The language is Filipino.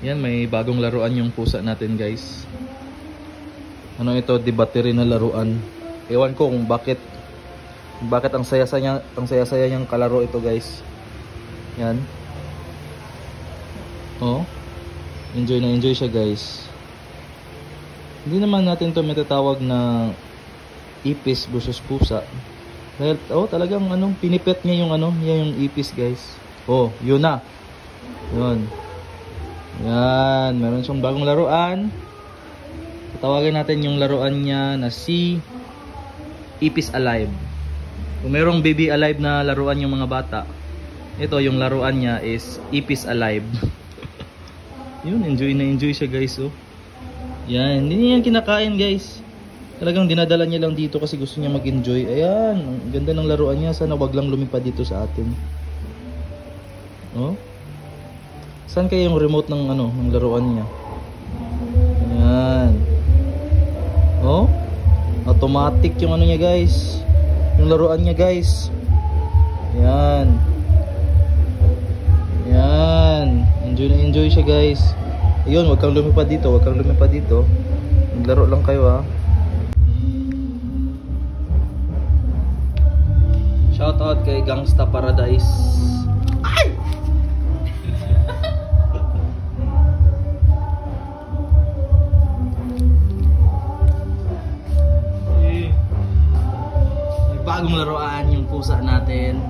Yan, may bagong laruan yung pusa natin, guys. Ano ito? Di battery na laruan. Ewan ko kung bakit ang saya-saya niyang kalaro ito, guys. Yan. Oh. Enjoy na enjoy siya, guys. Hindi naman natin to matatawag na ipis versus pusa. Dahil talagang pinipet niya yung yung ipis, guys. Oh, yun na. Yun. Yan, meron siyang bagong laruan. Tatawagan natin yung laruan niya na si Ipis Alive. Kung merong baby alive na laruan yung mga bata, ito yung laruan niya is Ipis Alive. Yun, enjoy na enjoy siya, guys. Oh. Yan, hindi niya yan kinakain, guys. Talagang dinadala niya lang dito kasi gusto niya mag-enjoy. Ayan, ang ganda ng laruan niya. Sana wag lang lumipad dito sa atin. Oh. Saan kaya yung remote ng ng laruan niya? Ayan. Oh. Automatic yung niya, guys. Yung laruan niya, guys. Ayan. Ayan. Enjoy na enjoy siya, guys. Ayun, wag kang lumipad dito, wag kang lumipad dito. Maglaro lang kayo, ha. Shoutout kay Gangsta Paradise. Ay! May bagong laruan yung pusa natin.